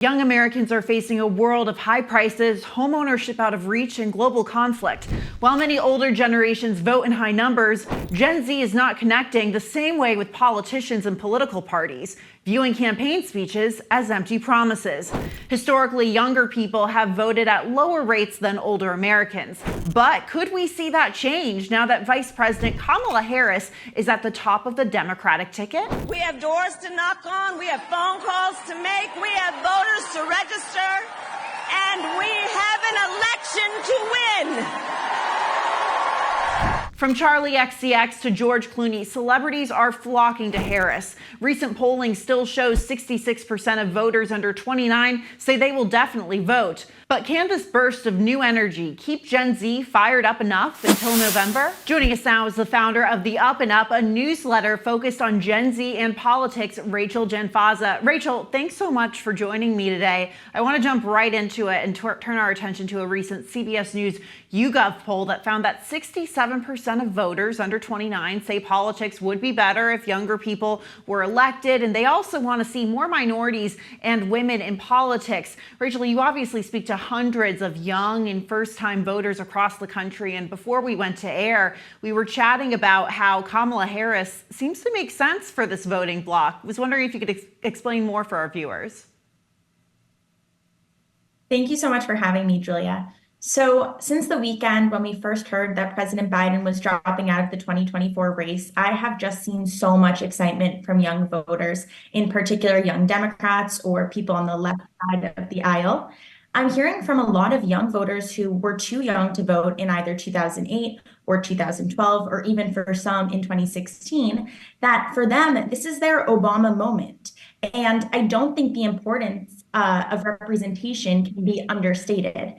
Young Americans are facing a world of high prices, homeownership out of reach, and global conflict. While many older generations vote in high numbers, Gen Z is not connecting the same way with politicians and political parties, viewing campaign speeches as empty promises. Historically, younger people have voted at lower rates than older Americans. But could we see that change now that Vice President Kamala Harris is at the top of the Democratic ticket? We have doors to knock on, we have phone calls to make, we have voters to register, and we have an election to win. From Charlie XCX to George Clooney, celebrities are flocking to Harris. Recent polling still shows 66% of voters under 29 say they will definitely vote. But can this burst of new energy keep Gen Z fired up enough until November? Joining us now is the founder of The Up and Up, a newsletter focused on Gen Z and politics, Rachel Janfaza. Rachel, thanks so much for joining me today. I want to jump right into it and turn our attention to a recent CBS News YouGov poll that found that 67% of voters under 29 say politics would be better if younger people were elected, and they also want to see more minorities and women in politics. Rachel, you obviously speak to hundreds of young and first-time voters across the country, and before we went to air, we were chatting about how Kamala Harris seems to make sense for this voting bloc. I was wondering if you could explain more for our viewers. Thank you so much for having me, Julia. So since the weekend when we first heard that President Biden was dropping out of the 2024 race, I have just seen so much excitement from young voters, in particular young Democrats or people on the left side of the aisle. I'm hearing from a lot of young voters who were too young to vote in either 2008 or 2012, or even for some in 2016, that for them, this is their Obama moment. And I don't think the importance of representation can be understated.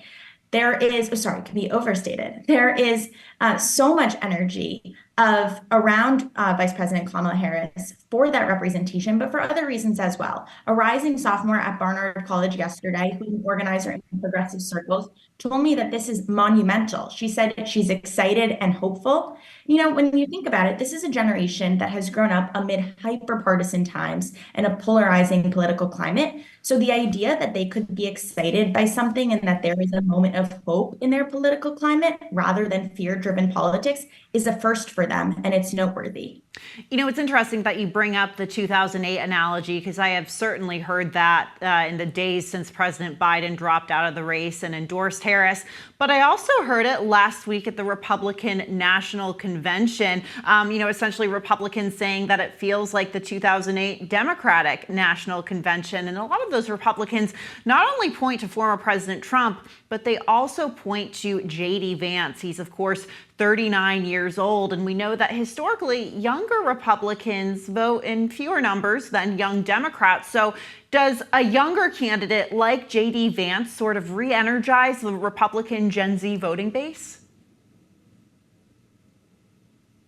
Can be overstated. There is so much energy around Vice President Kamala Harris for that representation, but for other reasons as well. A rising sophomore at Barnard College yesterday, who's an organizer in progressive circles, told me that this is monumental. She said she's excited and hopeful. You know, when you think about it, this is a generation that has grown up amid hyper-partisan times and a polarizing political climate. So the idea that they could be excited by something and that there is a moment of hope in their political climate rather than fear-driven politics is a first for them, and it's noteworthy. You know, it's interesting that you bring up the 2008 analogy, because I have certainly heard that in the days since President Biden dropped out of the race and endorsed Harris. But I also heard it last week at the Republican National Convention, essentially Republicans saying that it feels like the 2008 Democratic National Convention. And a lot of those Republicans not only point to former President Trump, but they also point to J.D. Vance. He's, of course, 39 years old, and we know that historically younger Republicans vote in fewer numbers than young Democrats. So does a younger candidate like J.D. Vance sort of re-energize the Republican Gen Z voting base?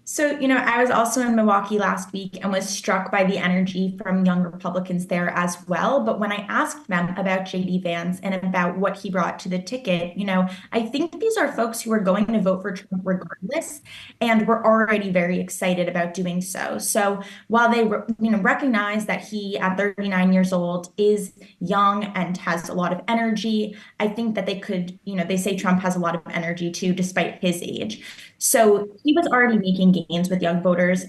So, I was also in Milwaukee last week and was struck by the energy from young Republicans there as well. But when I asked them about J.D. Vance and about what he brought to the ticket, I think these are folks who are going to vote for Trump regardless, and we're already very excited about doing so. So while they, recognize that he, at 39 years old, is young and has a lot of energy, I think that they could, they say Trump has a lot of energy too, despite his age. So he was already making gains with young voters.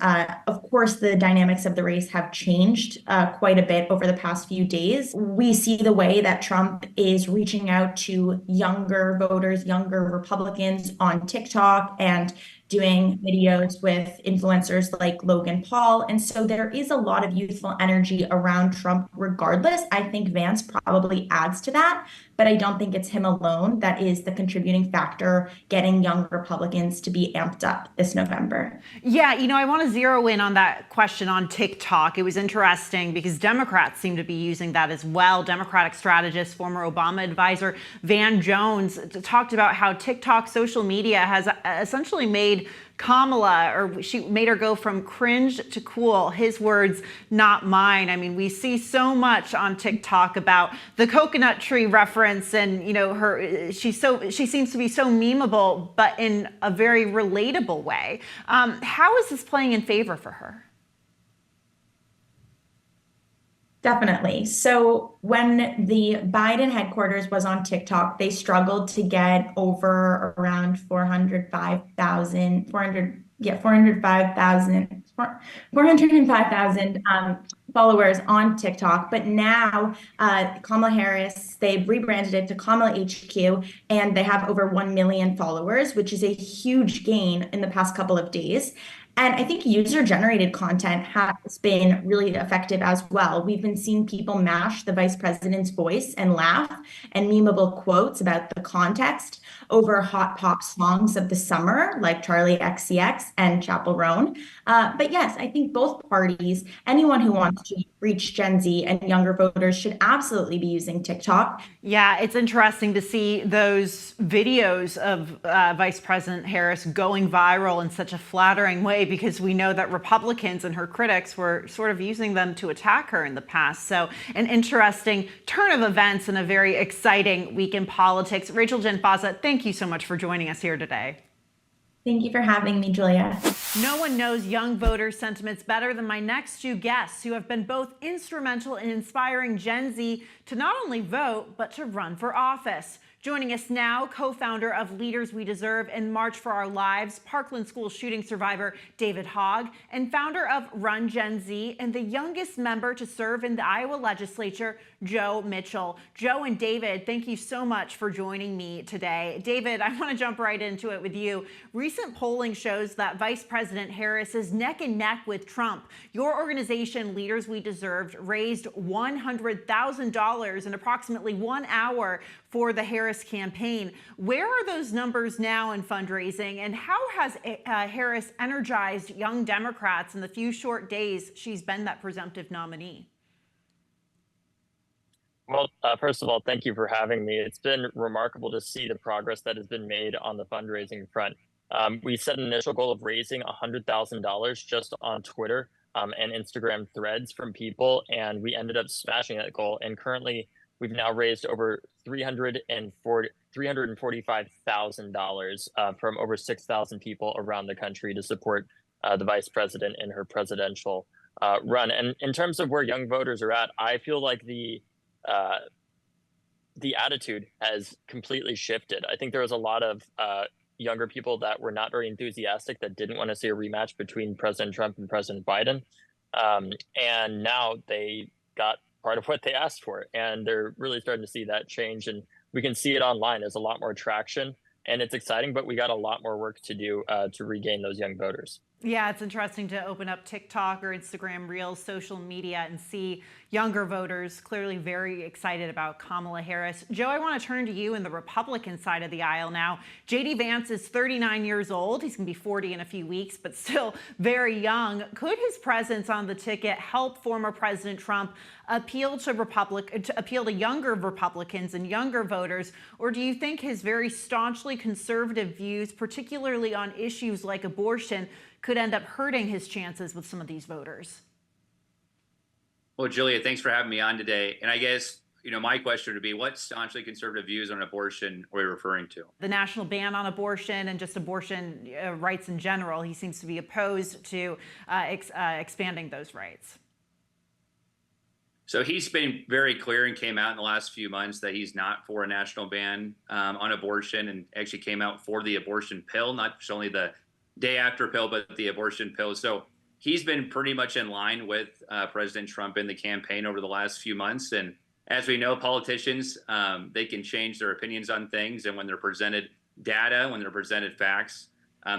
Of course, the dynamics of the race have changed quite a bit over the past few days. We see the way that Trump is reaching out to younger voters, younger Republicans on TikTok and doing videos with influencers like Logan Paul. And so there is a lot of youthful energy around Trump regardless. I think Vance probably adds to that, but I don't think it's him alone that is the contributing factor getting young Republicans to be amped up this November. Yeah, I want to zero in on that question on TikTok. It was interesting because Democrats seem to be using that as well. Democratic strategist, former Obama advisor Van Jones talked about how TikTok social media has essentially made she made her go from cringe to cool. His words, not mine. I mean, we see so much on TikTok about the coconut tree reference, and she seems to be so memeable, but in a very relatable way. How is this playing in favor for her? Definitely. So when the Biden headquarters was on TikTok, they struggled to get over around 405,000, 405,000 followers on TikTok. But now Kamala Harris, they've rebranded it to Kamala HQ, and they have over 1 million followers, which is a huge gain in the past couple of days. And I think user-generated content has been really effective as well. We've been seeing people mash the vice president's voice and laugh and memeable quotes about the context over hot pop songs of the summer, like Charlie XCX and Chappell Roan. But yes, I think both parties, anyone who wants to reach Gen Z and younger voters should absolutely be using TikTok. Yeah, it's interesting to see those videos of Vice President Harris going viral in such a flattering way, because we know that Republicans and her critics were sort of using them to attack her in the past. So an interesting turn of events and a very exciting week in politics. Rachel Janfaza, thank you so much for joining us here today. Thank you for having me, Julia. No one knows young voter sentiments better than my next two guests, who have been both instrumental in inspiring Gen Z to not only vote, but to run for office. Joining us now, co-founder of Leaders We Deserve and March for Our Lives, Parkland School shooting survivor David Hogg, and founder of Run Gen Z and the youngest member to serve in the Iowa legislature, Joe Mitchell. Joe and David, thank you so much for joining me today. David, I want to jump right into it with you. Recent polling shows that Vice President Harris is neck and neck with Trump. Your organization, Leaders We Deserved, raised $100,000 in approximately 1 hour for the Harris campaign. Where are those numbers now in fundraising, and how has Harris energized young Democrats in the few short days she's been that presumptive nominee? Well, first of all, thank you for having me. It's been remarkable to see the progress that has been made on the fundraising front. We set an initial goal of raising $100,000 just on Twitter and Instagram threads from people, and we ended up smashing that goal. And currently, we've now raised over $345,000 from over 6,000 people around the country to support the vice president in her presidential run. And in terms of where young voters are at, I feel like the attitude has completely shifted. I think there was a lot of younger people that were not very enthusiastic, that didn't want to see a rematch between President Trump and President Biden. And now they got part of what they asked for, and they're really starting to see that change. And we can see it online. There's a lot more traction, and it's exciting, but we got a lot more work to do to regain those young voters. Yeah, it's interesting to open up TikTok or Instagram Reels, social media, and see younger voters clearly very excited about Kamala Harris. Joe, I want to turn to you in the Republican side of the aisle now. J.D. Vance is 39 years old. He's going to be 40 in a few weeks, but still very young. Could his presence on the ticket help former President Trump appeal to younger Republicans and younger voters, or do you think his very staunchly conservative views, particularly on issues like abortion, could end up hurting his chances with some of these voters? Well, Julia, thanks for having me on today. And I guess, my question would be, what staunchly conservative views on abortion are we referring to? The national ban on abortion and just abortion rights in general. He seems to be opposed to expanding those rights. So he's been very clear and came out in the last few months that he's not for a national ban on abortion, and actually came out for the abortion pill, not just only the day after pill, but the abortion pill. So he's been pretty much in line with President Trump in the campaign over the last few months. And as we know, politicians, they can change their opinions on things. And when they're presented data, when they're presented facts,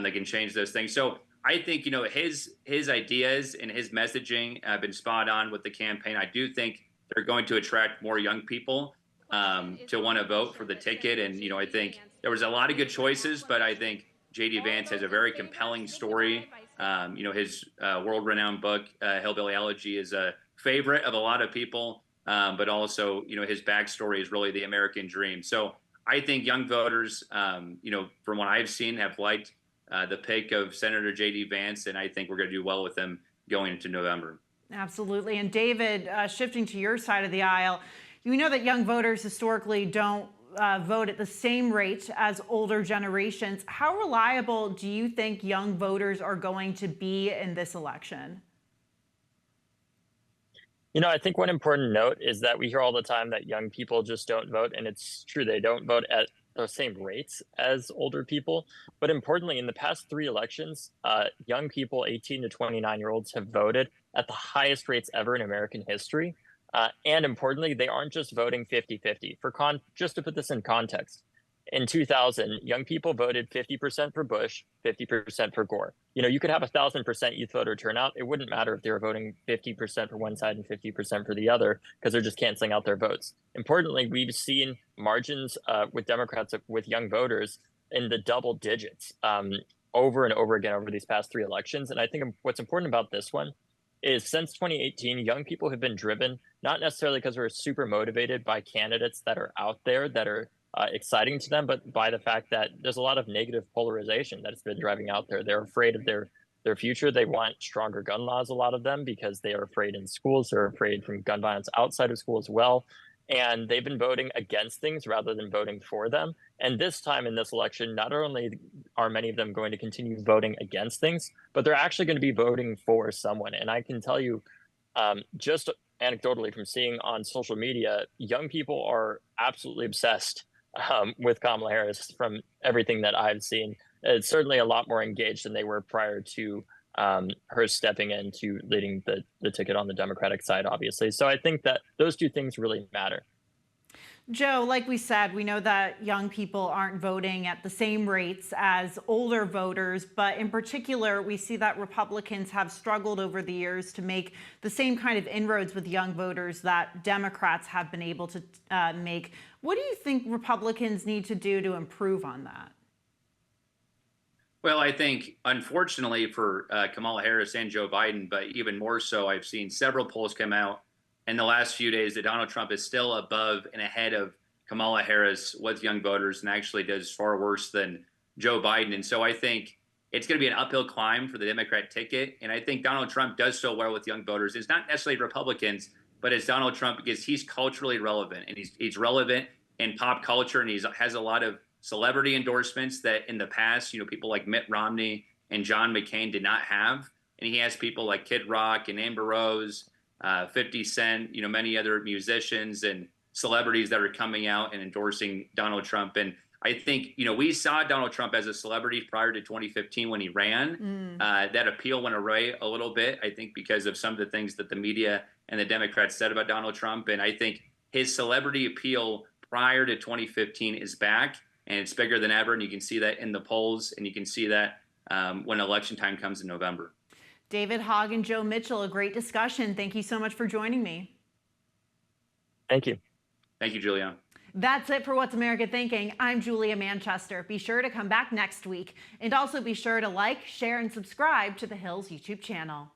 they can change those things. So I think, his ideas and his messaging have been spot on with the campaign. I do think they're going to attract more young people to want to vote for the ticket. And, I think there was a lot of good choices, but I think J.D. Vance has a very compelling story. His world-renowned book, Hillbilly Elegy, is a favorite of a lot of people, but also, his backstory is really the American dream. So I think young voters, from what I've seen, have liked the pick of Senator J.D. Vance, and I think we're going to do well with him going into November. Absolutely. And David, shifting to your side of the aisle, you know that young voters historically don't vote at the same rate as older generations. How reliable do you think young voters are going to be in this election? I think one important note is that we hear all the time that young people just don't vote, and it's true, they don't vote at the same rates as older people. But importantly, in the past 3 elections, young people, 18 to 29-year-olds, have voted at the highest rates ever in American history. And importantly, they aren't just voting 50-50. Just to put this in context, in 2000, young people voted 50% for Bush, 50% for Gore. You could have 1,000% youth voter turnout. It wouldn't matter if they were voting 50% for one side and 50% for the other, because they're just canceling out their votes. Importantly, we've seen margins with Democrats with young voters in the double digits over and over again over these past 3 elections. And I think what's important about this one is since 2018, young people have been driven, not necessarily because we're super motivated by candidates that are out there that are exciting to them, but by the fact that there's a lot of negative polarization that's been driving out there. They're afraid of their future. They want stronger gun laws, a lot of them, because they are afraid in schools. They're afraid from gun violence outside of school as well. And they've been voting against things rather than voting for them. And this time in this election, not only are many of them going to continue voting against things, but they're actually going to be voting for someone. And I can tell you, just anecdotally from seeing on social media, young people are absolutely obsessed with Kamala Harris from everything that I've seen. It's certainly a lot more engaged than they were prior to her stepping into leading the ticket on the Democratic side, obviously. So I think that those two things really matter. Joe, like we said, we know that young people aren't voting at the same rates as older voters, but in particular, we see that Republicans have struggled over the years to make the same kind of inroads with young voters that Democrats have been able to make. What do you think Republicans need to do to improve on that? Well, I think, unfortunately for Kamala Harris and Joe Biden, but even more so, I've seen several polls come out in the last few days that Donald Trump is still above and ahead of Kamala Harris with young voters, and actually does far worse than Joe Biden. And so I think it's going to be an uphill climb for the Democrat ticket. And I think Donald Trump does so well with young voters. It's not necessarily Republicans, but it's Donald Trump, because he's culturally relevant, and he's relevant in pop culture, and he has a lot of celebrity endorsements that in the past, people like Mitt Romney and John McCain did not have. And he has people like Kid Rock and Amber Rose, 50 Cent, many other musicians and celebrities that are coming out and endorsing Donald Trump. And I think, we saw Donald Trump as a celebrity prior to 2015 when he ran. That appeal went away a little bit, I think, because of some of the things that the media and the Democrats said about Donald Trump. And I think his celebrity appeal prior to 2015 is back, and it's bigger than ever. And you can see that in the polls, and you can see that when election time comes in November. David Hogg and Joe Mitchell, a great discussion. Thank you so much for joining me. Thank you. Thank you, Julia. That's it for What's America Thinking. I'm Julia Manchester. Be sure to come back next week, and also be sure to like, share, and subscribe to The Hill's YouTube channel.